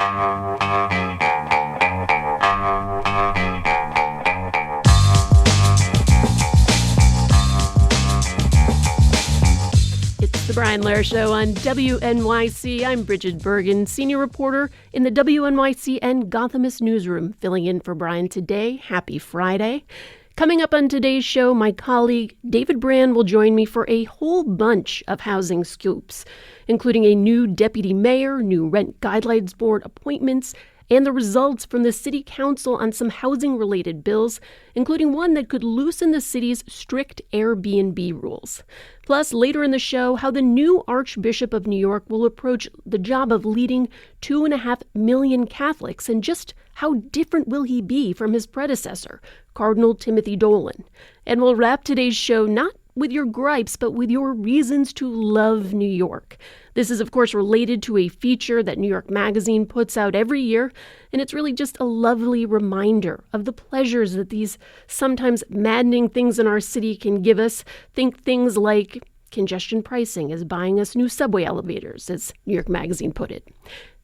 The Brian Lehrer Show on WNYC. I'm Bridget Bergen, senior reporter in the WNYC and Gothamist newsroom, filling in for Brian today. Happy Friday. Coming up on today's show, my colleague David Brand will join me for a whole bunch of housing scoops, including a new deputy mayor, new rent guidelines board appointments, and the results from the city council on some housing-related bills, including one that could loosen the city's strict Airbnb rules. Plus, later in the show, how the new Archbishop of New York will approach the job of leading 2.5 million Catholics, and just how different will he be from his predecessor, Cardinal Timothy Dolan. And we'll wrap today's show not with your gripes, but with your reasons to love New York. This is, of course, related to a feature that New York Magazine puts out every year, and it's really just a lovely reminder of the pleasures that these sometimes maddening things in our city can give us. Think things like congestion pricing is buying us new subway elevators, as New York Magazine put it.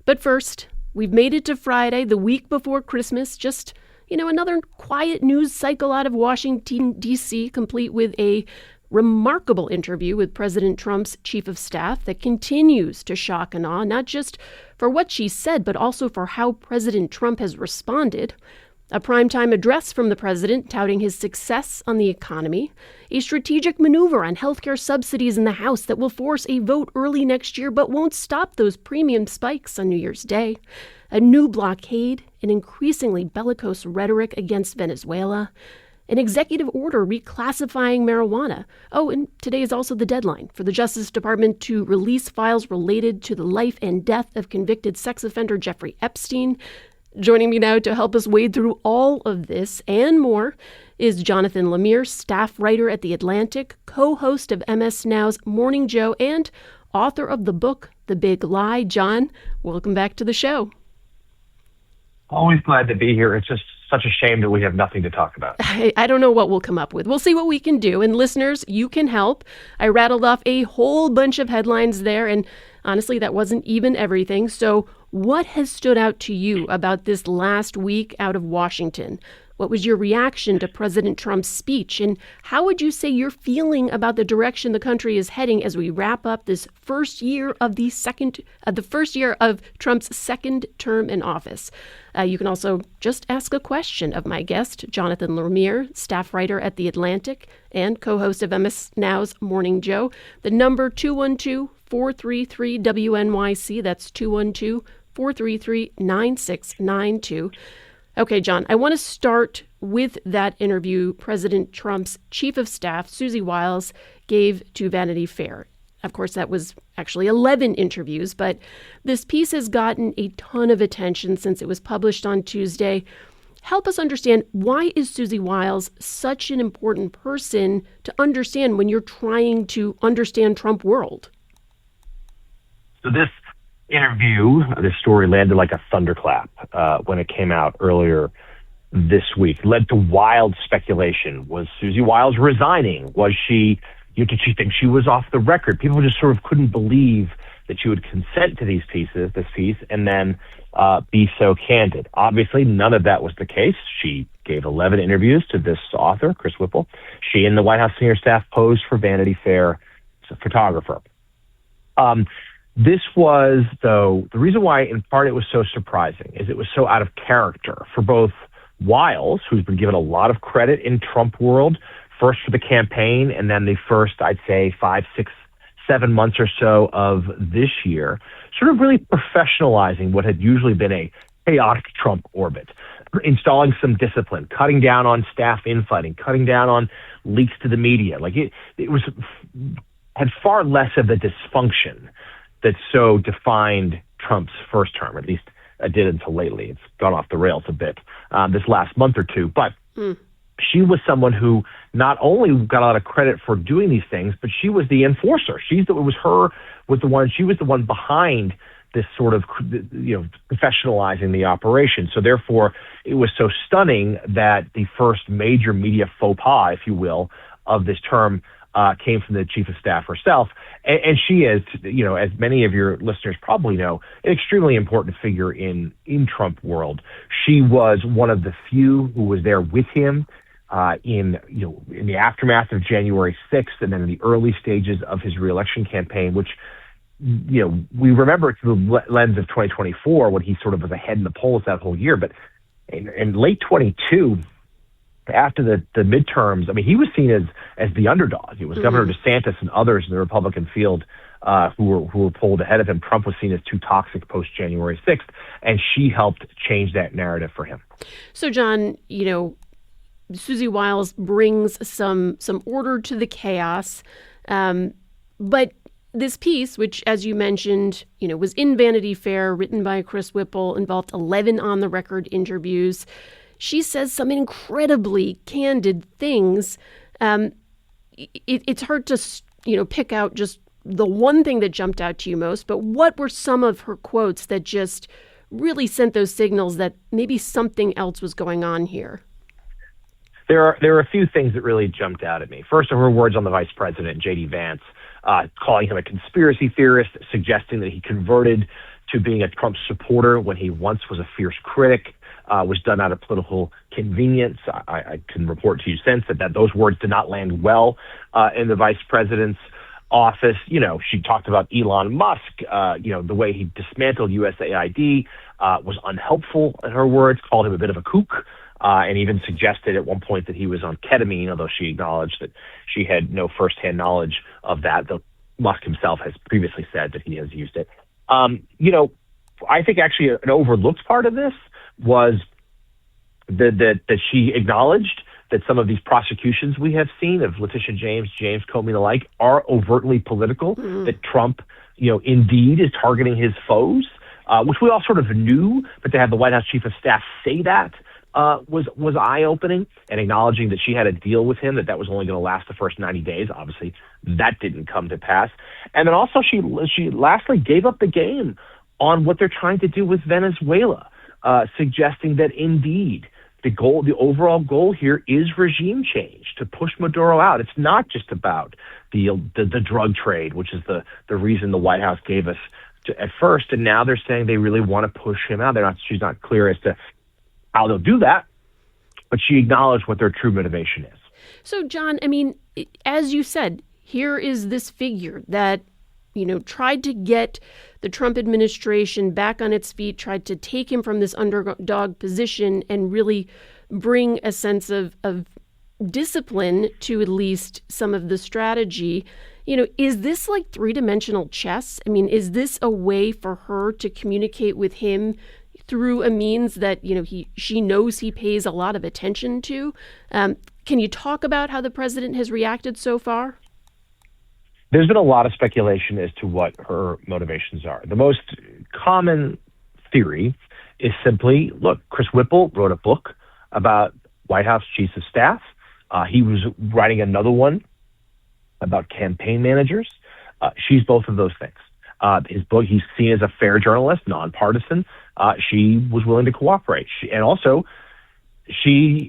But first, we've made it to Friday, the week before Christmas, just, another quiet news cycle out of Washington, D.C., complete with a remarkable interview with President Trump's chief of staff that continues to shock and awe, not just for what she said, but also for how President Trump has responded. A primetime address from the president touting his success on the economy, a strategic maneuver on healthcare subsidies in the House that will force a vote early next year but won't stop those premium spikes on New Year's Day, a new blockade, an increasingly bellicose rhetoric against Venezuela, an executive order reclassifying marijuana. Oh, and today is also the deadline for the Justice Department to release files related to the life and death of convicted sex offender Jeffrey Epstein. Joining me now to help us wade through all of this and more is Jonathan Lemire, staff writer at The Atlantic, co-host of MSNOW's Morning Joe, and author of the book, The Big Lie. John, welcome back to the show. Always glad to be here. It's just such a shame that we have nothing to talk about. I don't know what we'll come up with. We'll see what we can do. And listeners, you can help. I rattled off a whole bunch of headlines there, and honestly, that wasn't even everything. So what has stood out to you about this last week out of Washington? What was your reaction to President Trump's speech? And how would you say you're feeling about the direction the country is heading as we wrap up this first year of the first year of Trump's second term in office? You can also just ask a question of my guest, Jonathan Lemire, staff writer at The Atlantic and co-host of MSNOW's Morning Joe. The number 212-433-WNYC. That's 212-433-9692. Okay, John, I want to start with that interview President Trump's chief of staff, Susie Wiles, gave to Vanity Fair. Of course, that was actually 11 interviews, but this piece has gotten a ton of attention since it was published on Tuesday. Help us understand, why is Susie Wiles such an important person to understand when you're trying to understand Trump world? So this story landed like a thunderclap when it came out earlier this week. Led to wild speculation. Was Susie Wiles resigning? Was she, did she think she was off the record? People just sort of couldn't believe that she would consent to this piece, and then be so candid. Obviously, none of that was the case. She gave 11 interviews to this author, Chris Whipple. She and the White House senior staff posed for Vanity Fair as a photographer. This was, though, the reason why, in part, it was so surprising is it was so out of character for both Wiles, who's been given a lot of credit in Trump world, first for the campaign, and then the first, I'd say, 5, 6, 7 months or so of this year, sort of really professionalizing what had usually been a chaotic Trump orbit, installing some discipline, cutting down on staff infighting, cutting down on leaks to the media. Like it had far less of the dysfunction that so defined Trump's first term, at least it did until lately. It's gone off the rails a bit this last month or two. But she was someone who not only got a lot of credit for doing these things, but she was the enforcer. She was the one behind this sort of, professionalizing the operation. So therefore, it was so stunning that the first major media faux pas, if you will, of this term came from the chief of staff herself. And she is, as many of your listeners probably know, an extremely important figure in Trump world. She was one of the few who was there with him in the aftermath of January 6th and then in the early stages of his reelection campaign, which, we remember it through the lens of 2024 when he sort of was ahead in the polls that whole year. But in late 22, after the midterms, I mean, he was seen as the underdog. It was Governor DeSantis and others in the Republican field who were polled ahead of him. Trump was seen as too toxic post January 6th, and she helped change that narrative for him. So, John, Susie Wiles brings some order to the chaos, but this piece, which, as you mentioned, was in Vanity Fair, written by Chris Whipple, involved 11 on-the-record interviews. She says some incredibly candid things. It's hard to, pick out just the one thing that jumped out to you most, but what were some of her quotes that just really sent those signals that maybe something else was going on here? There are a few things that really jumped out at me. First, her words on the vice president, J.D. Vance, calling him a conspiracy theorist, suggesting that he converted to being a Trump supporter when he once was a fierce critic, was done out of political convenience. I can report to you since that those words did not land well in the vice president's office. She talked about Elon Musk, the way he dismantled USAID was unhelpful, in her words, called him a bit of a kook. And even suggested at one point that he was on ketamine, although she acknowledged that she had no firsthand knowledge of that, though Musk himself has previously said that he has used it. I think actually an overlooked part of this was that she acknowledged that some of these prosecutions we have seen of Letitia James, James Comey, and the like are overtly political, that Trump, indeed is targeting his foes, which we all sort of knew, but to have the White House chief of staff say that was eye-opening, and acknowledging that she had a deal with him, that was only going to last the first 90 days. Obviously, that didn't come to pass. And then also she lastly gave up the game on what they're trying to do with Venezuela, suggesting that indeed the overall goal here is regime change, to push Maduro out. It's not just about the drug trade, which is the reason the White House gave us at first, and now they're saying they really want to push him out. She's not clear as to how they'll do that, but she acknowledged what their true motivation is. So, John, I mean, as you said, here is this figure that, tried to get the Trump administration back on its feet, tried to take him from this underdog position and really bring a sense of discipline to at least some of the strategy. Is this like three-dimensional chess? I mean, is this a way for her to communicate with him through a means that, she knows he pays a lot of attention to? Can you talk about how the president has reacted so far? There's been a lot of speculation as to what her motivations are. The most common theory is simply, look, Chris Whipple wrote a book about White House chiefs of staff. He was writing another one about campaign managers. She's both of those things. His book, he's seen as a fair journalist, nonpartisan. She was willing to cooperate. She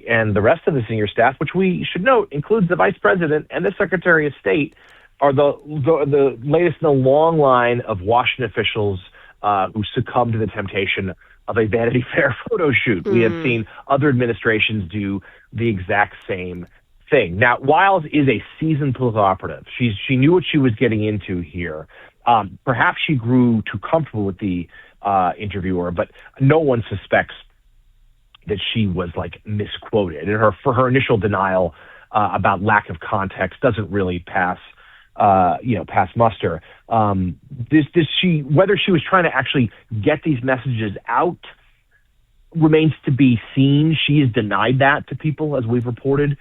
and the rest of the senior staff, which we should note includes the vice president and the secretary of state, are the latest in a long line of Washington officials who succumbed to the temptation of a Vanity Fair photo shoot. We have seen other administrations do the exact same thing. Now, Wiles is a seasoned political operative. She knew what she was getting into here. Perhaps she grew too comfortable with the interviewer, but no one suspects that she was misquoted. And her initial denial about lack of context doesn't really pass muster. Whether she was trying to actually get these messages out remains to be seen. She has denied that to people, as we've reported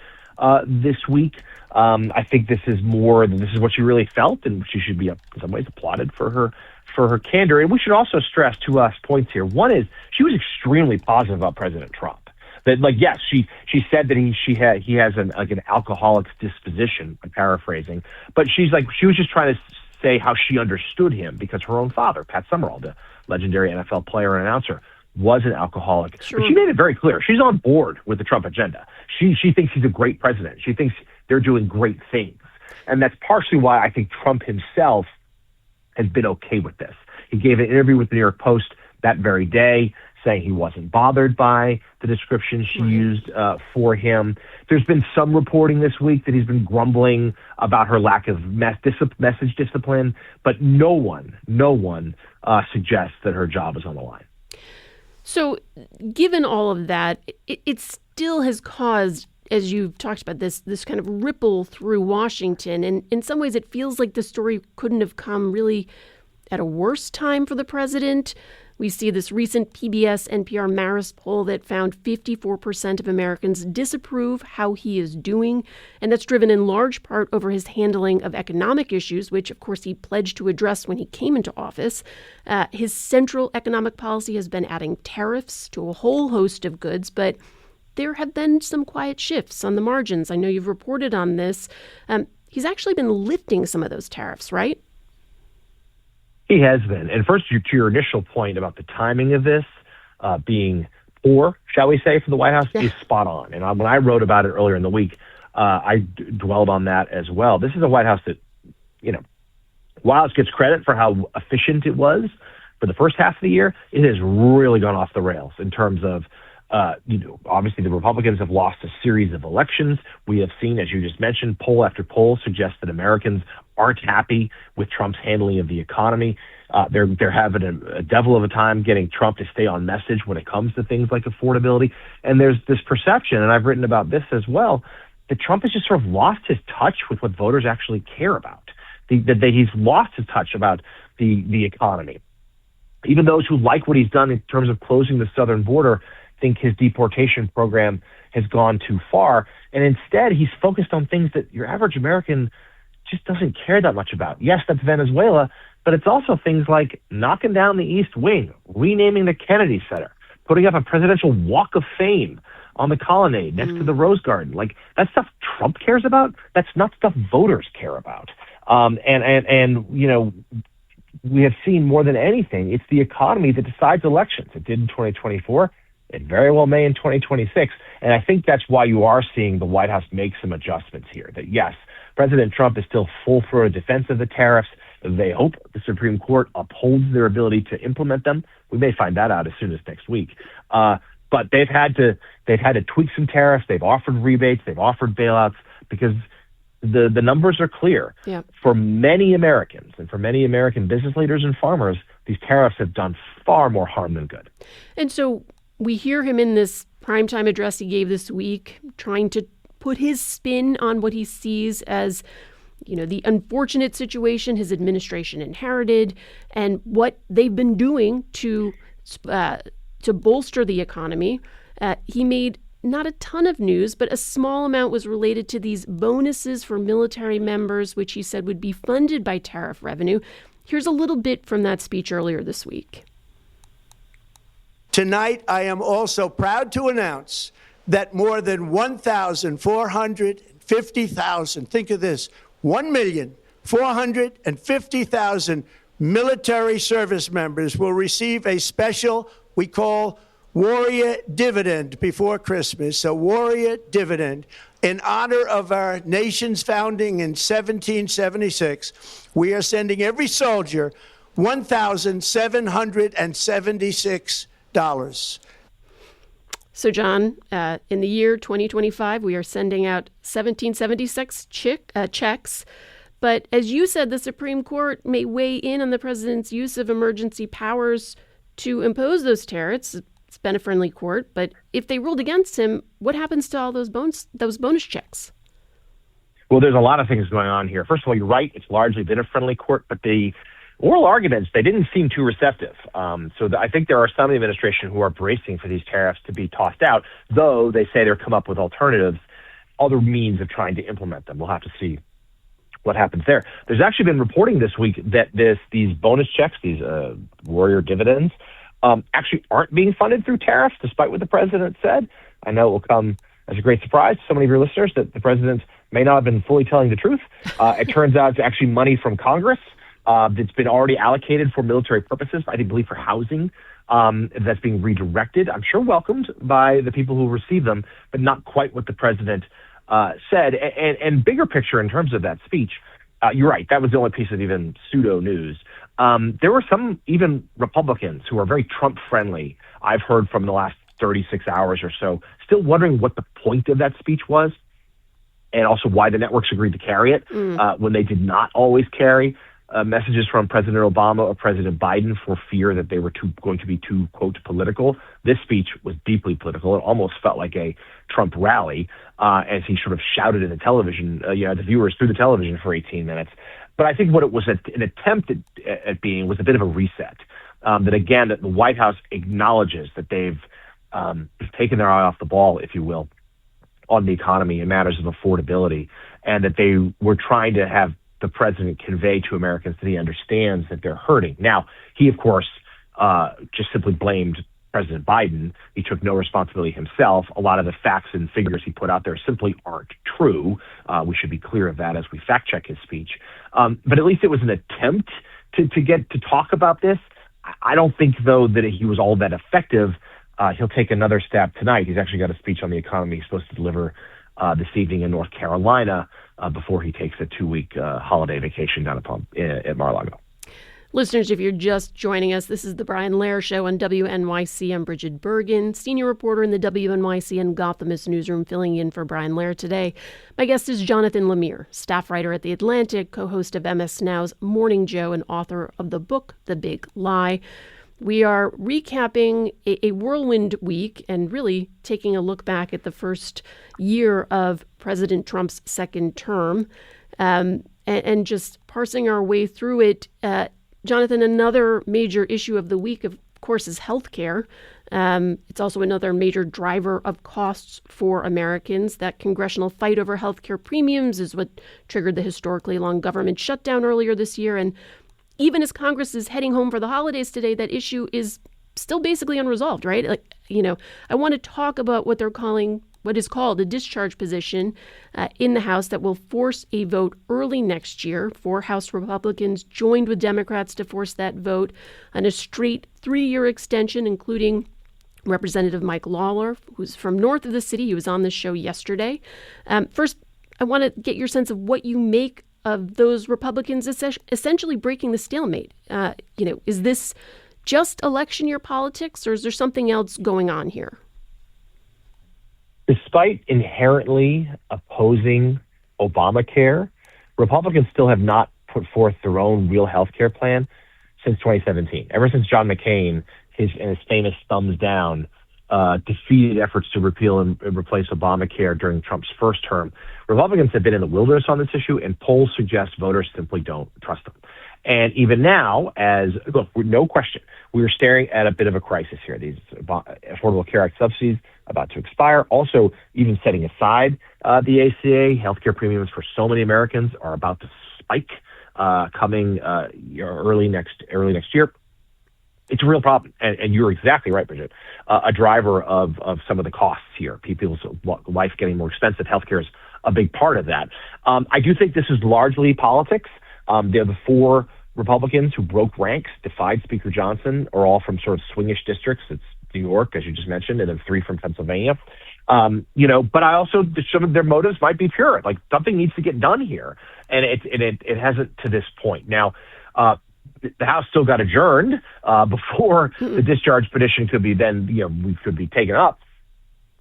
this week. I think this is what she really felt, and she should be in some ways applauded for her candor. And we should also stress two last points here. One is she was extremely positive about President Trump. That yes, she said that he has an alcoholic's disposition. I'm paraphrasing, but she was just trying to say how she understood him, because her own father, Pat Summerall, the legendary NFL player and announcer, was an alcoholic. Sure. But she made it very clear she's on board with the Trump agenda. She thinks he's a great president. She thinks they're doing great things. And that's partially why I think Trump himself has been okay with this. He gave an interview with the New York Post that very day, saying he wasn't bothered by the description she used for him. There's been some reporting this week that he's been grumbling about her lack of message discipline, but no one suggests that her job is on the line. So given all of that, it still has caused, as you've talked about, this kind of ripple through Washington. And in some ways, it feels like the story couldn't have come really at a worse time for the president. We see this recent PBS-NPR Marist poll that found 54% of Americans disapprove how he is doing, and that's driven in large part over his handling of economic issues, which, of course, he pledged to address when he came into office. His central economic policy has been adding tariffs to a whole host of goods, but there have been some quiet shifts on the margins. I know you've reported on this. He's actually been lifting some of those tariffs, right? He has been. And first, to your initial point about the timing of this being poor, shall we say, for the White House, is spot on. And when I wrote about it earlier in the week, I dwelled on that as well. This is a White House that, while it gets credit for how efficient it was for the first half of the year, it has really gone off the rails in terms of, obviously the Republicans have lost a series of elections. We have seen, as you just mentioned, poll after poll suggest that Americans aren't happy with Trump's handling of the economy. They're having a devil of a time getting Trump to stay on message when it comes to things like affordability. And there's this perception, and I've written about this as well, that Trump has just sort of lost his touch with what voters actually care about. That he's lost his touch about the economy. Even those who like what he's done in terms of closing the southern border think his deportation program has gone too far. And instead, he's focused on things that your average American just doesn't care that much about. Yes, that's Venezuela, but it's also things like knocking down the East Wing, renaming the Kennedy Center, putting up a presidential walk of fame on the Colonnade next to the Rose Garden. Like, that stuff Trump cares about, that's not stuff voters care about. We have seen more than anything, it's the economy that decides elections. It did in 2024. It very well may in 2026. And I think that's why you are seeing the White House make some adjustments here. That, yes, President Trump is still full-throated defense of the tariffs. They hope the Supreme Court upholds their ability to implement them. We may find that out as soon as next week. But they've had to tweak some tariffs. They've offered rebates. They've offered bailouts because the numbers are clear. Yeah. For many Americans and for many American business leaders and farmers, these tariffs have done far more harm than good. And so we hear him in this primetime address he gave this week, trying to put his spin on what he sees as, the unfortunate situation his administration inherited and what they've been doing to bolster the economy. He made not a ton of news, but a small amount was related to these bonuses for military members, which he said would be funded by tariff revenue. Here's a little bit from that speech earlier this week. Tonight, I am also proud to announce that more than 1,450,000, think of this, 1,450,000 military service members will receive a special, we call Warrior Dividend before Christmas, a Warrior Dividend. In honor of our nation's founding in 1776, we are sending every soldier $1,776. So, John, in the year 2025, we are sending out 1776 checks. But as you said, the Supreme Court may weigh in on the president's use of emergency powers to impose those tariffs. It's been a friendly court. But if they ruled against him, what happens to all those bonus checks? Well, there's a lot of things going on here. First of all, you're right. It's largely been a friendly court, but the oral arguments, they didn't seem too receptive. I think there are some in the administration who are bracing for these tariffs to be tossed out, though they say they're come up with alternatives, other means of trying to implement them. We'll have to see what happens there. There's actually been reporting this week that these bonus checks, these warrior dividends, actually aren't being funded through tariffs, despite what the president said. I know it will come as a great surprise to so many of your listeners that the president may not have been fully telling the truth. It turns out it's actually money from Congress that's been already allocated for military purposes, I believe for housing, that's being redirected. I'm sure welcomed by the people who receive them, but not quite what the president said. And bigger picture in terms of that speech, you're right. That was the only piece of even pseudo news. There were some even Republicans who are very Trump friendly, I've heard from the last 36 hours or so, still wondering what the point of that speech was, and also why the networks agreed to carry it when they did not always carry messages from President Obama or President Biden for fear that they were going to be too, quote, political. This speech was deeply political. It almost felt like a Trump rally as he sort of shouted at the television, the viewers through the television for 18 minutes. But I think what it was an attempt at being was a bit of a reset. That, again, that the White House acknowledges that they've taken their eye off the ball, if you will, on the economy in matters of affordability, and that they were trying to have the president convey to Americans that he understands that they're hurting. Now, he, of course, just simply blamed President Biden. He took no responsibility himself. A lot of the facts and figures he put out there simply aren't true. We should be clear of that as we fact check his speech. But at least it was an attempt to get to talk about this. I don't think, though, that he was all that effective. He'll take another stab tonight. He's actually got a speech on the economy he's supposed to deliver this evening in North Carolina before he takes a 2-week holiday vacation down at Mar-a-Lago. Listeners, if you're just joining us, this is the Brian Lehrer Show on WNYC. I'm Bridget Bergen, senior reporter in the WNYC and Gothamist newsroom, filling in for Brian Lehrer today. My guest is Jonathan Lemire, staff writer at The Atlantic, co-host of MSNOW's Morning Joe, and author of the book The Big Lie. We are recapping a whirlwind week and really taking a look back at the first year of President Trump's second term and just parsing our way through it. Jonathan, another major issue of the week, of course, is healthcare. It's also another major driver of costs for Americans. That congressional fight over healthcare premiums is what triggered the historically long government shutdown earlier this year. And even as Congress is heading home for the holidays today, that issue is still basically unresolved, right? I want to talk about what is called a discharge position in the House that will force a vote early next year. 4 House Republicans joined with Democrats to force that vote on a straight 3-year extension, including Representative Mike Lawler, who's from north of the city. He was on this show yesterday. First, I want to get your sense of what you make of those Republicans essentially breaking the stalemate. Is this just election year politics, or is there something else going on here? Despite inherently opposing Obamacare, Republicans still have not put forth their own real health care plan since 2017. Ever since John McCain, his famous thumbs down, defeated efforts to repeal and replace Obamacare during Trump's first term, Republicans have been in the wilderness on this issue, and polls suggest voters simply don't trust them. And even now, no question, we are staring at a bit of a crisis here. These Affordable Care Act subsidies about to expire. Also, even setting aside the ACA, healthcare premiums for so many Americans are about to spike coming early next year. It's a real problem, and you're exactly right, Bridget. A driver of some of the costs here. People's life getting more expensive. Healthcare is a big part of that. I do think this is largely politics. They're the 4 Republicans who broke ranks, defied Speaker Johnson, are all from sort of swingish districts. It's New York, as you just mentioned, and then 3 from Pennsylvania. But I also, some of their motives might be pure. Like, something needs to get done here, and it hasn't to this point. Now, the House still got adjourned before the discharge petition could be could be taken up.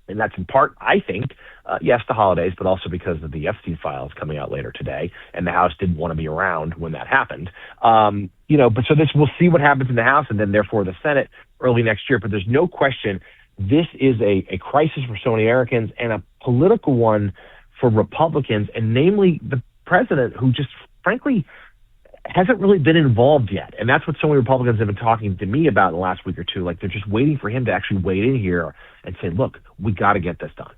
And that's in part, I think, yes, the holidays, but also because of the Epstein files coming out later today, and the House didn't want to be around when that happened. But so we'll see what happens in the House and then therefore the Senate early next year. But there's no question this is a crisis for so many Americans and a political one for Republicans, and namely the president, who just frankly hasn't really been involved yet. And that's what so many Republicans have been talking to me about in the last week or two. Like, they're just waiting for him to actually wade in here and say, look, we got to get this done.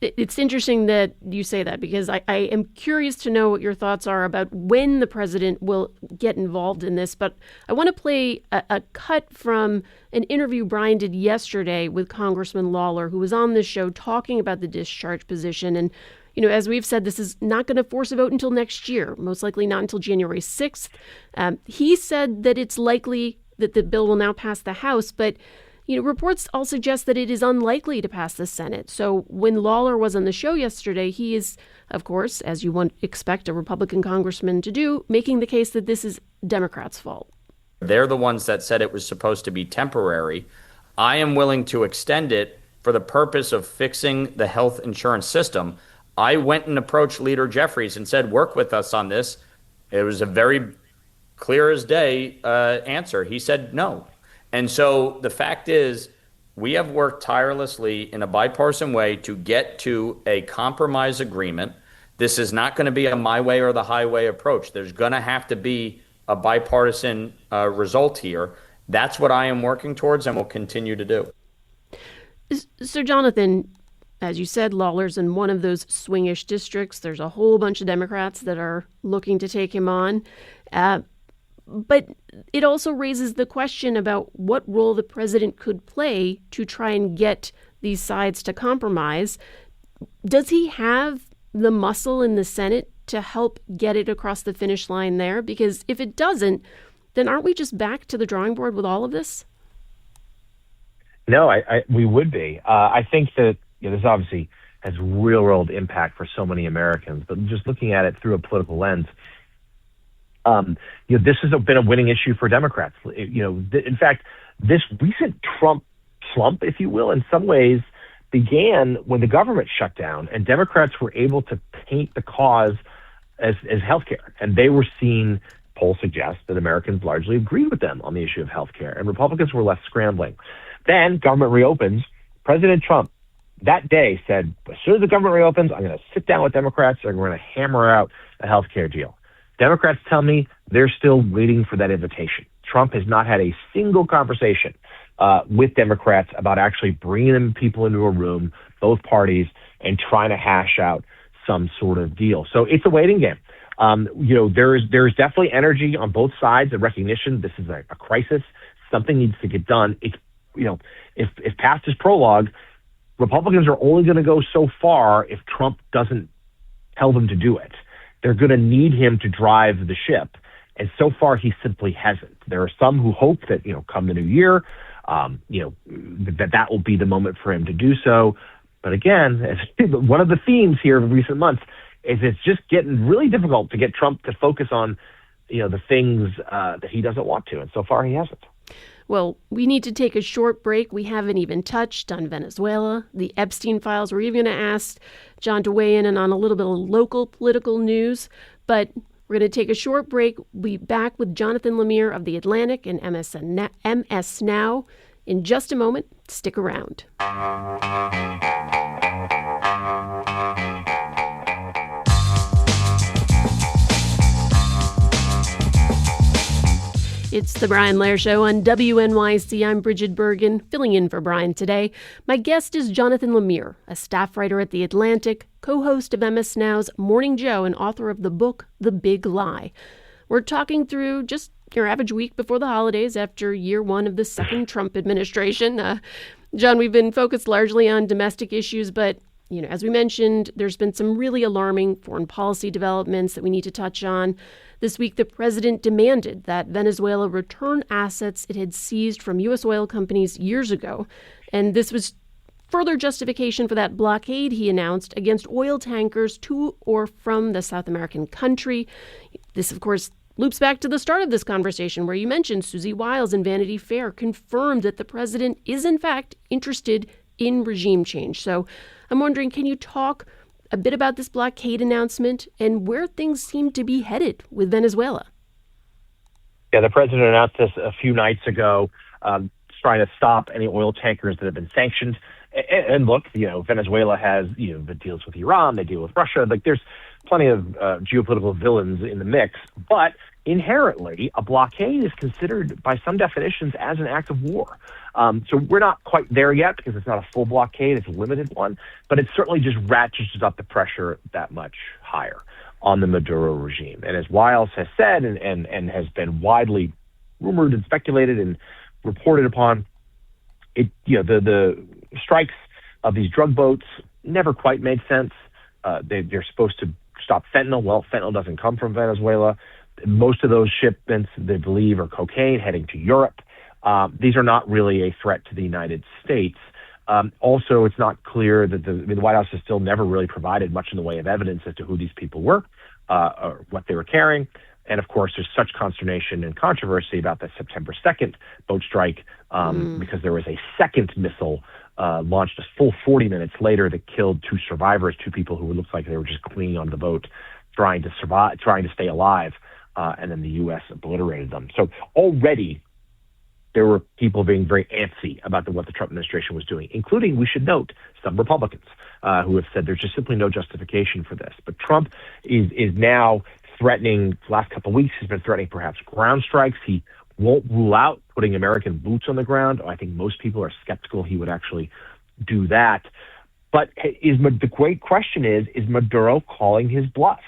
It's interesting that you say that, because I am curious to know what your thoughts are about when the president will get involved in this. But I want to play a cut from an interview Brian did yesterday with Congressman Lawler, who was on this show talking about the discharge position. And as we've said, this is not going to force a vote until next year, most likely not until January 6th. He said that it's likely that the bill will now pass the House, but Reports all suggest that it is unlikely to pass the Senate. So when Lawler was on the show yesterday, he is, of course, as you would expect a Republican congressman to do, making the case that this is Democrats' fault. They're the ones that said it was supposed to be temporary. I am willing to extend it for the purpose of fixing the health insurance system. I went and approached Leader Jeffries and said, work with us on this. It was a very clear as day answer. He said no. And so the fact is, we have worked tirelessly in a bipartisan way to get to a compromise agreement. This is not going to be a my way or the highway approach. There's going to have to be a bipartisan result here. That's what I am working towards and will continue to do. So, Jonathan, as you said, Lawler's in one of those swingish districts. There's a whole bunch of Democrats that are looking to take him on. But it also raises the question about what role the president could play to try and get these sides to compromise. Does he have the muscle in the Senate to help get it across the finish line there? Because if it doesn't, then aren't we just back to the drawing board with all of this? No, we would be. I think that this obviously has real world impact for so many Americans, but just looking at it through a political lens, this has been a winning issue for Democrats. In fact, this recent Trump slump, if you will, in some ways began when the government shut down and Democrats were able to paint the cause as healthcare. And they were seen, polls suggest, that Americans largely agreed with them on the issue of healthcare, and Republicans were left scrambling. Then government reopens. President Trump that day said, as soon as the government reopens, I'm going to sit down with Democrats and we're going to hammer out a healthcare deal. Democrats tell me they're still waiting for that invitation. Trump has not had a single conversation with Democrats about actually bringing people into a room, both parties, and trying to hash out some sort of deal. So it's a waiting game. There's definitely energy on both sides, a recognition this is a crisis. Something needs to get done. If past is prologue, Republicans are only going to go so far if Trump doesn't tell them to do it. They're going to need him to drive the ship. And so far, he simply hasn't. There are some who hope that, come the new year, that will be the moment for him to do so. But again, one of the themes here of recent months is it's just getting really difficult to get Trump to focus on, the things that he doesn't want to. And so far, he hasn't. Well, we need to take a short break. We haven't even touched on Venezuela, the Epstein files. We're even going to ask John to weigh in and on a little bit of local political news. But we're going to take a short break. We'll be back with Jonathan Lemire of The Atlantic and MSNOW in just a moment. Stick around. It's the Brian Lehrer Show on WNYC. I'm Bridget Bergen, filling in for Brian today. My guest is Jonathan Lemire, a staff writer at The Atlantic, co-host of MSNOW's Morning Joe, and author of the book The Big Lie. We're talking through just your average week before the holidays after year one of the second Trump administration. John, we've been focused largely on domestic issues, but as we mentioned, there's been some really alarming foreign policy developments that we need to touch on. This week, the president demanded that Venezuela return assets it had seized from U.S. oil companies years ago. And this was further justification for that blockade he announced against oil tankers to or from the South American country. This, of course, loops back to the start of this conversation where you mentioned Susie Wiles in Vanity Fair confirmed that the president is, in fact, interested in regime change. So I'm wondering, can you talk a bit about this blockade announcement and where things seem to be headed with Venezuela? Yeah, the president announced this a few nights ago, trying to stop any oil tankers that have been sanctioned. And look, Venezuela has, the deals with Iran, they deal with Russia. Like there's plenty of geopolitical villains in the mix. But inherently, a blockade is considered by some definitions as an act of war. So we're not quite there yet because it's not a full blockade, it's a limited one. But it certainly just ratchets up the pressure that much higher on the Maduro regime. And as Wiles has said and has been widely rumored and speculated and reported upon, the strikes of these drug boats never quite made sense. They're supposed to stop fentanyl. Well, fentanyl doesn't come from Venezuela. Most of those shipments, they believe, are cocaine heading to Europe. these are not really a threat to the United States. Also, it's not clear that the White House has still never really provided much in the way of evidence as to who these people were, or what they were carrying. And of course, there's such consternation and controversy about the September 2nd boat strike because there was a second missile launched a full 40 minutes later that killed two survivors, two people who looked like they were just clinging on the boat, trying to survive, trying to stay alive, and then the U.S. obliterated them. So already there were people being very antsy about what the Trump administration was doing, including, we should note, some Republicans who have said there's just simply no justification for this. But Trump is now threatening, the last couple of weeks, he's been threatening perhaps ground strikes. He won't rule out putting American boots on the ground. I think most people are skeptical he would actually do that. But the great question is Maduro calling his bluff?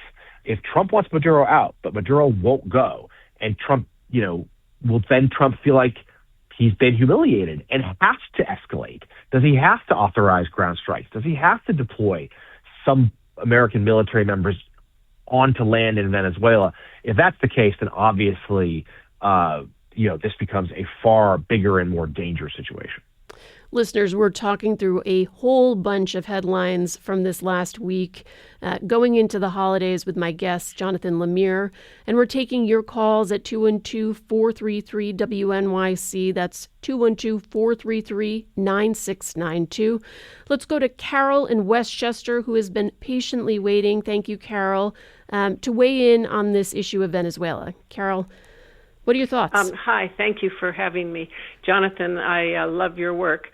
If Trump wants Maduro out, but Maduro won't go, and Trump, will then Trump feel like he's been humiliated and has to escalate? Does he have to authorize ground strikes? Does he have to deploy some American military members onto land in Venezuela? If that's the case, then obviously, this becomes a far bigger and more dangerous situation. Listeners, we're talking through a whole bunch of headlines from this last week, going into the holidays with my guest, Jonathan Lemire, and we're taking your calls at 212-433-WNYC. That's 212-433-9692. Let's go to Carol in Westchester, who has been patiently waiting. Thank you, Carol, to weigh in on this issue of Venezuela. Carol, what are your thoughts? Hi, thank you for having me. Jonathan, I love your work.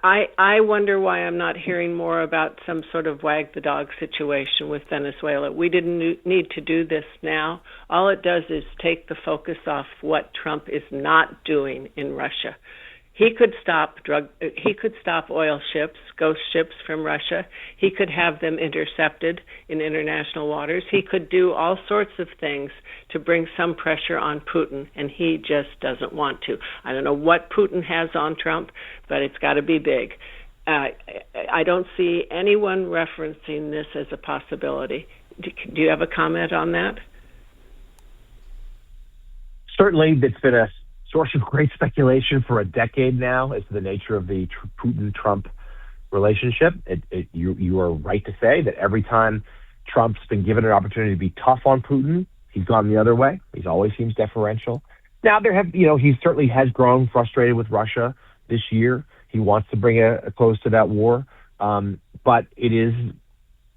I wonder why I'm not hearing more about some sort of wag the dog situation with Venezuela. We didn't need to do this now. All it does is take the focus off what Trump is not doing in Russia. He could stop oil ships, ghost ships from Russia. He could have them intercepted in international waters. He could do all sorts of things to bring some pressure on Putin, and he just doesn't want to. I don't know what Putin has on Trump, but it's got to be big. I don't see anyone referencing this as a possibility. Do you have a comment on that? Certainly, it's been a source of great speculation for a decade now as to the nature of the Putin-Trump relationship. You are right to say that every time Trump's been given an opportunity to be tough on Putin, he's gone the other way. He always seems deferential. Now, he certainly has grown frustrated with Russia this year. He wants to bring a close to that war. But it is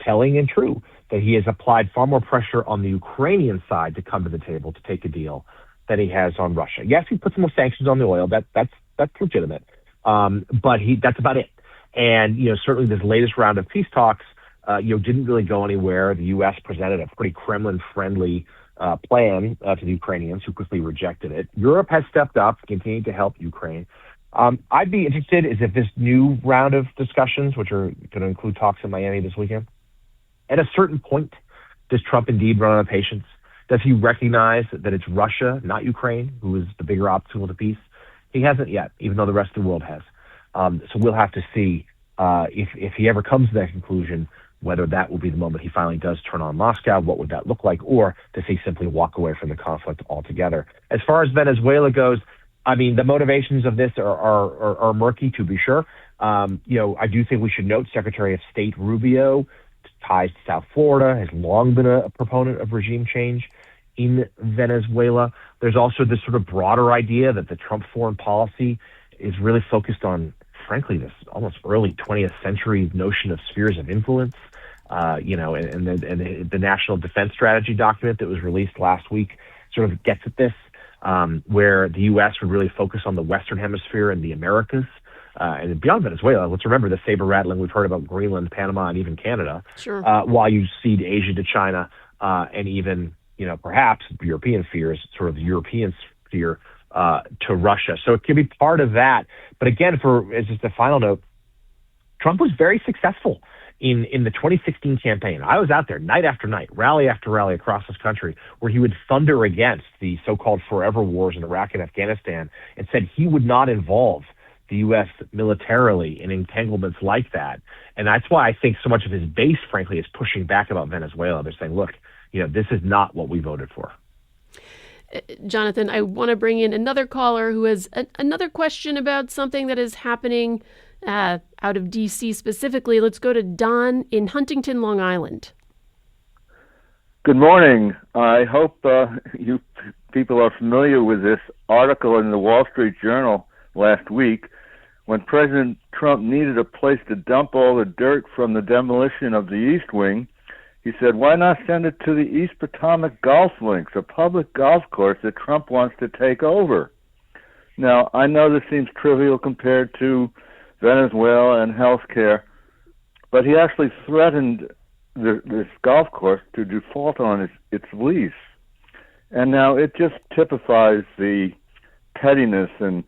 telling and true that he has applied far more pressure on the Ukrainian side to come to the table to take a deal than he has on Russia. Yes, he put some more sanctions on the oil. That's legitimate. But that's about it. And, certainly this latest round of peace talks, didn't really go anywhere. The U.S. presented a pretty Kremlin-friendly plan to the Ukrainians, who quickly rejected it. Europe has stepped up, continuing to help Ukraine. I'd be interested if this new round of discussions, which are going to include talks in Miami this weekend, at a certain point, does Trump indeed run out of patience? Does he recognize that it's Russia, not Ukraine, who is the bigger obstacle to peace? He hasn't yet, even though the rest of the world has. So we'll have to see if he ever comes to that conclusion, whether that will be the moment he finally does turn on Moscow. What would that look like? Or does he simply walk away from the conflict altogether? As far as Venezuela goes, I mean, the motivations of this are murky, to be sure. I do think we should note Secretary of State Rubio, ties to South Florida, has long been a proponent of regime change in Venezuela. There's also this sort of broader idea that the Trump foreign policy is really focused on, frankly, this almost early 20th century notion of spheres of influence, and the National Defense Strategy document that was released last week sort of gets at this, where the U.S. would really focus on the Western Hemisphere and the Americas. And beyond Venezuela, let's remember the saber rattling we've heard about Greenland, Panama, and even Canada. Sure. While you cede Asia to China, and even perhaps European fears, sort of the European sphere to Russia. So it could be part of that. But again, as just a final note, Trump was very successful in the 2016 campaign. I was out there night after night, rally after rally across this country, where he would thunder against the so-called forever wars in Iraq and Afghanistan, and said he would not involve the U.S. militarily in entanglements like that. And that's why I think so much of his base, frankly, is pushing back about Venezuela. They're saying, look, this is not what we voted for. Jonathan, I want to bring in another caller who has another question about something that is happening out of D.C. specifically. Let's go to Don in Huntington, Long Island. Good morning. I hope you people are familiar with this article in the Wall Street Journal last week when President Trump needed a place to dump all the dirt from the demolition of the East Wing. He said, why not send it to the East Potomac Golf Links, a public golf course that Trump wants to take over? Now, I know this seems trivial compared to Venezuela and health care, but he actually threatened this golf course to default on its lease. And now it just typifies the pettiness and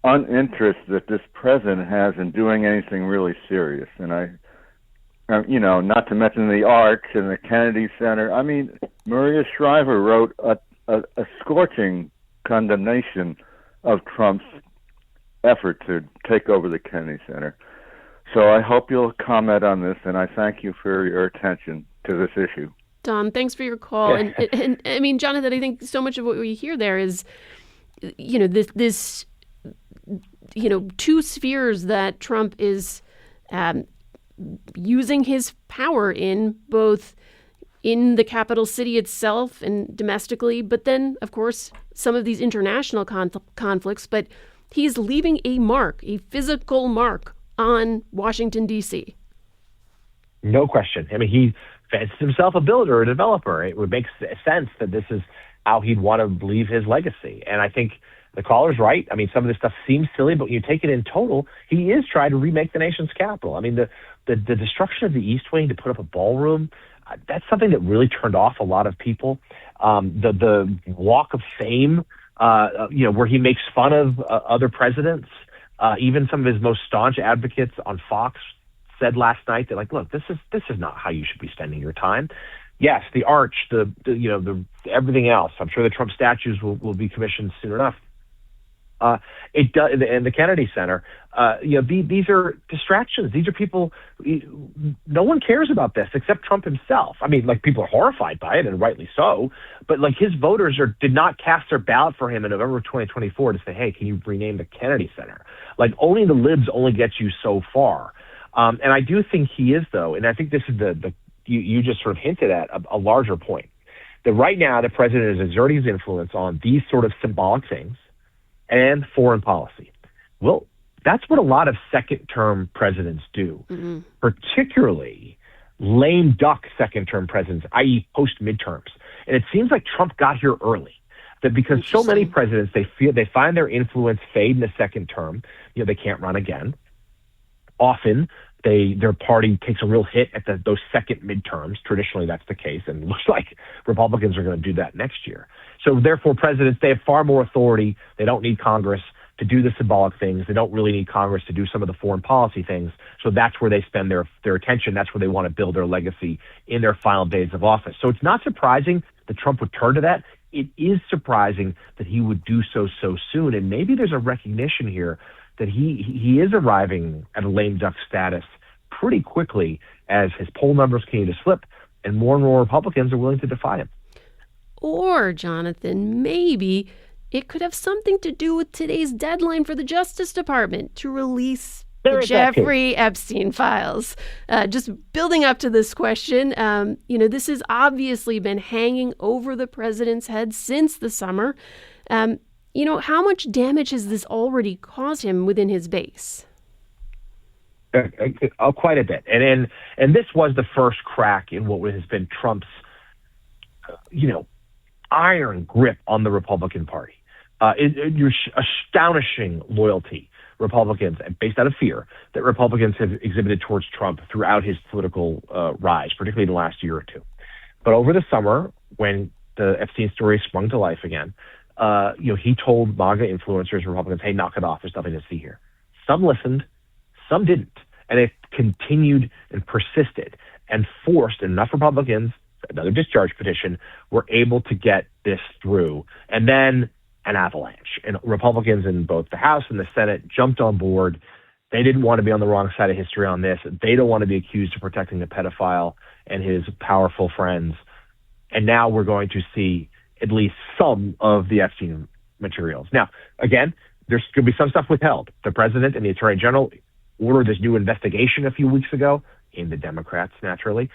uninterest that this president has in doing anything really serious. And not to mention the Arch and the Kennedy Center. I mean, Maria Shriver wrote a scorching condemnation of Trump's effort to take over the Kennedy Center. So I hope you'll comment on this, and I thank you for your attention to this issue. Don, thanks for your call. And I mean, Jonathan, I think so much of what we hear there is, this two spheres that Trump is using his power in, both in the capital city itself and domestically, but then, of course, some of these international conflicts. But he's leaving a mark, a physical mark on Washington, D.C. No question. I mean, he fancies himself a builder, a developer. It would make sense that this is how he'd want to leave his legacy. And I think the caller's right. I mean, some of this stuff seems silly, but when you take it in total, he is trying to remake the nation's capital. I mean, the destruction of the East Wing to put up a ballroom, that's something that really turned off a lot of people. The Walk of Fame, where he makes fun of other presidents, even some of his most staunch advocates on Fox said last night that, look, this is not how you should be spending your time. Yes, the Arch, the everything else. I'm sure the Trump statues will be commissioned soon enough. It does, and the Kennedy Center. These are distractions. These are people. No one cares about this except Trump himself. I mean, people are horrified by it, and rightly so. But his voters did not cast their ballot for him in November of 2024 to say, "Hey, can you rename the Kennedy Center?" Only the libs only gets you so far. And I do think he is, though, and I think this is you just sort of hinted at a larger point, that right now the president is exerting his influence on these sort of symbolic things and foreign policy. Well, that's what a lot of second-term presidents do, particularly lame duck second-term presidents, i.e. post-midterms. And it seems like Trump got here early, that because so many presidents, they find their influence fade in the second term. They can't run again. Often, their party takes a real hit at those second midterms. Traditionally, that's the case, and it looks like Republicans are going to do that next year. So therefore, presidents, they have far more authority. They don't need Congress to do the symbolic things. They don't really need Congress to do some of the foreign policy things. So that's where they spend their attention. That's where they want to build their legacy in their final days of office. So it's not surprising that Trump would turn to that. It is surprising that he would do so soon. And maybe there's a recognition here that he is arriving at a lame duck status pretty quickly as his poll numbers continue to slip and more Republicans are willing to defy him. Or, Jonathan, maybe it could have something to do with today's deadline for the Justice Department to release the Jeffrey Epstein files. Just building up to this question, this has obviously been hanging over the president's head since the summer. How much damage has this already caused him within his base? Quite a bit. And this was the first crack in what has been Trump's, iron grip on the Republican Party. Astonishing loyalty Republicans, based out of fear, that Republicans have exhibited towards Trump throughout his political rise, particularly in the last year or two. But over the summer, when the Epstein story sprung to life again, he told MAGA influencers, Republicans, hey, knock it off. There's nothing to see here. Some listened, some didn't. And it continued and persisted and forced enough Republicans, another discharge petition, were able to get this through. And then an avalanche. And Republicans in both the House and the Senate jumped on board. They didn't want to be on the wrong side of history on this. They don't want to be accused of protecting the pedophile and his powerful friends. And now we're going to see at least some of the Epstein materials. Now, again, there's going to be some stuff withheld. The president and the attorney general ordered this new investigation a few weeks ago, in the Democrats, naturally.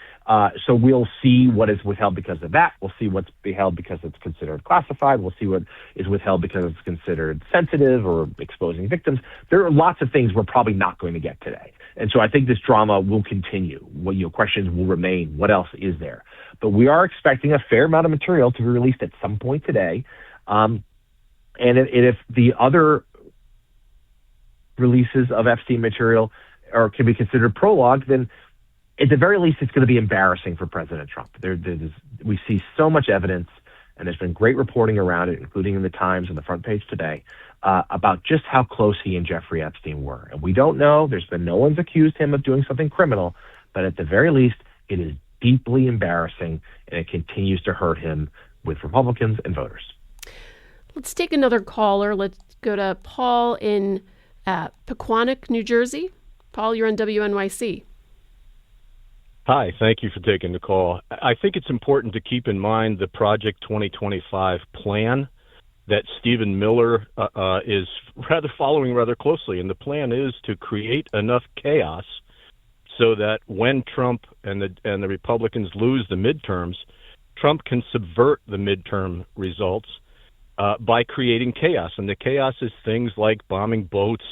So we'll see what is withheld because of that. We'll see what's withheld because it's considered classified. We'll see what is withheld because it's considered sensitive or exposing victims. There are lots of things we're probably not going to get today. And so I think this drama will continue. Questions will remain. What else is there? But we are expecting a fair amount of material to be released at some point today. And if the other releases of Epstein material can be considered prologue, then at the very least, it's going to be embarrassing for President Trump. We see so much evidence, and there's been great reporting around it, including in the Times on the front page today, about just how close he and Jeffrey Epstein were. And we don't know. No one's accused him of doing something criminal, but at the very least, it is deeply embarrassing, and it continues to hurt him with Republicans and voters. Let's take another caller. Let's go to Paul in Pequannock, New Jersey. Paul, you're on WNYC. Hi, thank you for taking the call. I think it's important to keep in mind the Project 2025 plan that Stephen Miller is following rather closely. And the plan is to create enough chaos so that when Trump and the Republicans lose the midterms, Trump can subvert the midterm results by creating chaos. And the chaos is things like bombing boats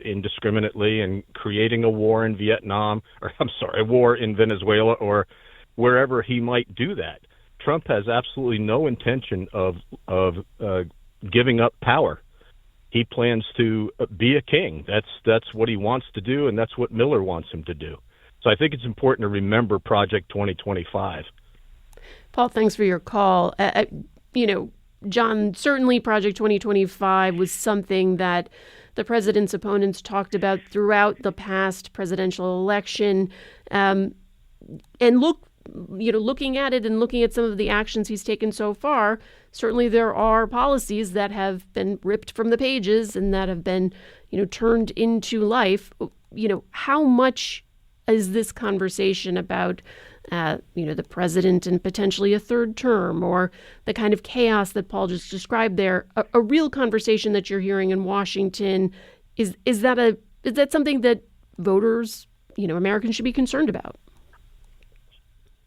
indiscriminately and creating a war in a war in Venezuela or wherever he might do that. Trump has absolutely no intention of giving up power. He plans to be a king. That's what he wants to do, and that's what Miller wants him to do. So I think it's important to remember Project 2025. Paul, thanks for your call. John, certainly Project 2025 was something that the president's opponents talked about throughout the past presidential election. And looking at it and looking at some of the actions he's taken so far, certainly there are policies that have been ripped from the pages and that have been, turned into life. How much is this conversation about the president and potentially a third term, or the kind of chaos that Paul just described there, a real conversation that you're hearing in Washington? Is that something that voters, Americans should be concerned about?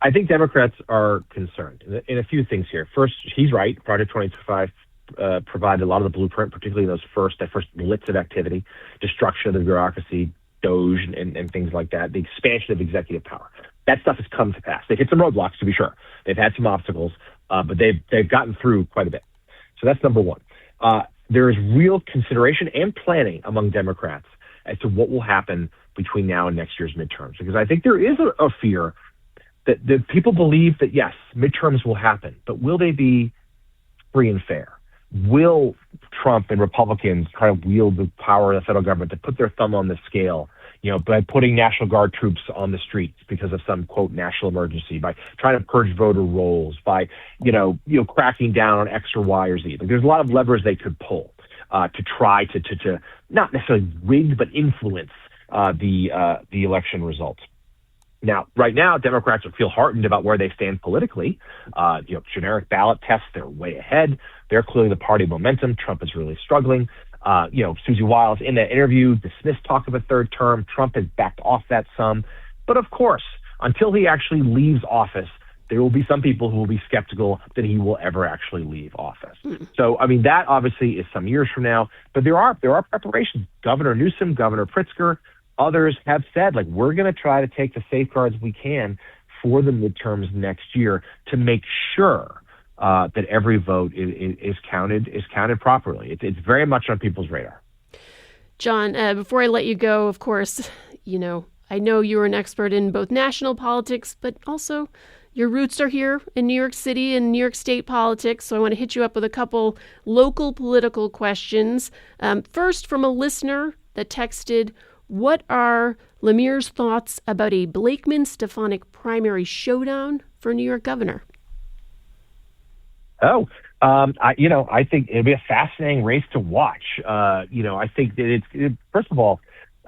I think Democrats are concerned in a few things here. First, he's right. Project 2025 provided a lot of the blueprint, particularly that first blitz of activity, destruction of the bureaucracy, DOJ, and things like that, the expansion of executive power. That stuff has come to pass. They've hit some roadblocks, to be sure. They've had some obstacles, but they've gotten through quite a bit. So that's number one. There is real consideration and planning among Democrats as to what will happen between now and next year's midterms, because I think there is a fear that people believe that, yes, midterms will happen, but will they be free and fair? Will Trump and Republicans try to wield the power of the federal government to put their thumb on the scale, by putting National Guard troops on the streets because of some, quote, national emergency, by trying to purge voter rolls, by, cracking down on X or Y or Z? Like, there's a lot of levers they could pull to try to not necessarily rig, but influence the election results. Now, right now, Democrats would feel heartened about where they stand politically. Generic ballot tests, they're way ahead. They're clearly the party momentum. Trump is really struggling. Susie Wiles in that interview dismissed talk of a third term. Trump has backed off that some. But of course, until he actually leaves office, there will be some people who will be skeptical that he will ever actually leave office. So, that obviously is some years from now. But there are preparations. Governor Newsom, Governor Pritzker, others have said, we're going to try to take the safeguards we can for the midterms next year to make sure that every vote is counted properly. It's very much on people's radar. John, before I let you go, of course, I know you're an expert in both national politics, but also your roots are here in New York City and New York State politics. So I want to hit you up with a couple local political questions. First, from a listener that texted, what are Lemire's thoughts about a Blakeman-Stefanik primary showdown for New York governor? I think it'll be a fascinating race to watch. I think that first of all,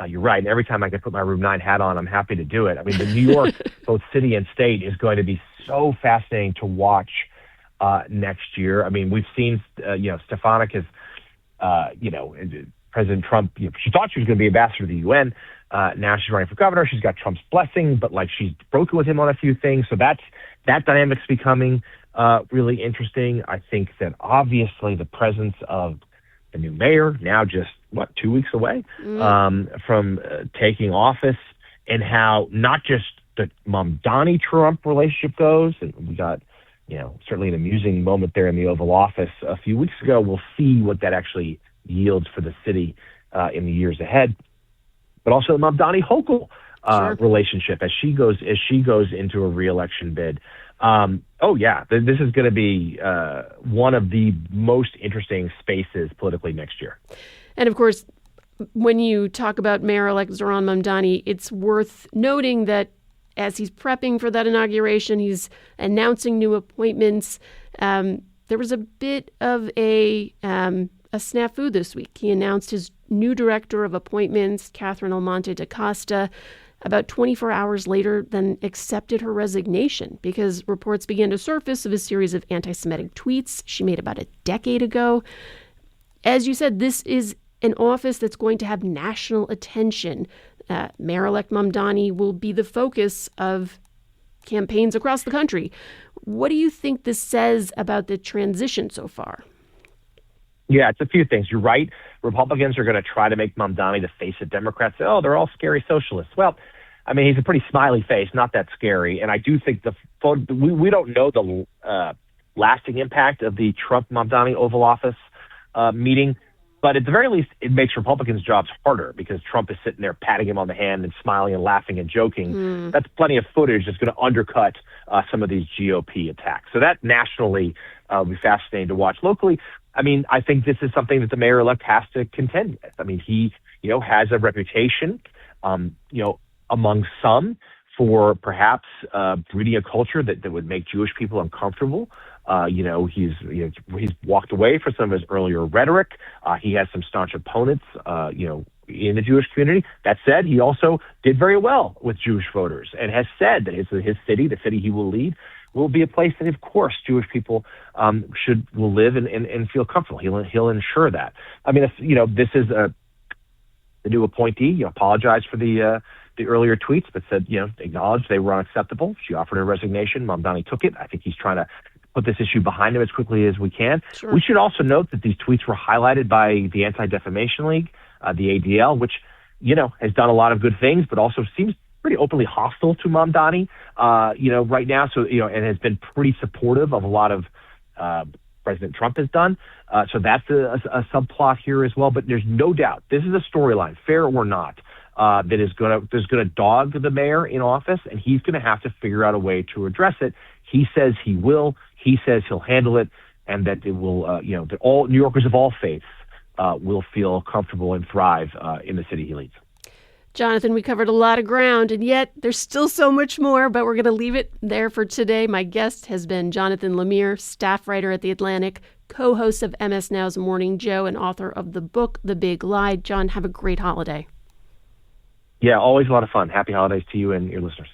you're right. And every time I can put my Room 9 hat on, I'm happy to do it. The New York, both city and state, is going to be so fascinating to watch next year. I mean, we've seen, Stefanik is, President Trump, she thought she was going to be ambassador to the UN. Now she's running for governor. She's got Trump's blessing, but she's broken with him on a few things. So that dynamic's becoming really interesting. I think that obviously the presence of the new mayor, now just 2 weeks away from taking office, and how not just the Mamdani Trump relationship goes, and we got certainly an amusing moment there in the Oval Office a few weeks ago. We'll see what that actually yields for the city in the years ahead, but also the Mamdani Hochul relationship as she goes into a re-election bid. This is going to be one of the most interesting spaces politically next year. And of course, when you talk about Mayor-elect Zohran Mamdani, it's worth noting that as he's prepping for that inauguration, he's announcing new appointments. There was a bit of a snafu this week. He announced his new director of appointments, Catherine Almonte da Costa, about 24 hours later, then accepted her resignation because reports began to surface of a series of anti-Semitic tweets she made about a decade ago. As you said, this is an office that's going to have national attention. Mayor-elect Mamdani will be the focus of campaigns across the country. What do you think this says about the transition so far? Yeah, it's a few things. You're right. Republicans are going to try to make Mamdani the face of Democrats. Oh, they're all scary socialists. Well, I mean, he's a pretty smiley face, not that scary. And I do think we don't know the lasting impact of the Trump-Mamdani Oval Office meeting. But at the very least, it makes Republicans' jobs harder because Trump is sitting there patting him on the hand and smiling and laughing and joking. That's plenty of footage that's going to undercut some of these GOP attacks. So that nationally will be fascinating to watch. Locally, I mean, I think this is something that the mayor-elect has to contend with. I mean, he, has a reputation, among some for perhaps breeding a culture that would make Jewish people uncomfortable. He's walked away from some of his earlier rhetoric. He has some staunch opponents, in the Jewish community. That said, he also did very well with Jewish voters and has said that his city, the city he will lead, will be a place that, of course, Jewish people will live and feel comfortable. He'll ensure that. I mean, this is the new appointee. Apologized for the earlier tweets, but said acknowledged they were unacceptable. She offered her resignation. Mamdani took it. I think he's trying to put this issue behind him as quickly as we can. Sure. We should also note that these tweets were highlighted by the Anti-Defamation League, the ADL, which has done a lot of good things, but also seems pretty openly hostile to Mamdani, right now. So, and has been pretty supportive of a lot of President Trump has done. So that's a subplot here as well. But there's no doubt this is a storyline, fair or not, that is going to dog the mayor in office, and he's going to have to figure out a way to address it. He says he will. He says he'll handle it, and that it will, that all New Yorkers of all faiths will feel comfortable and thrive in the city he leads. Jonathan, we covered a lot of ground, and yet there's still so much more, but we're going to leave it there for today. My guest has been Jonathan Lemire, staff writer at The Atlantic, co-host of MSNOW's Morning Joe, and author of the book, The Big Lie. John, have a great holiday. Yeah, always a lot of fun. Happy holidays to you and your listeners.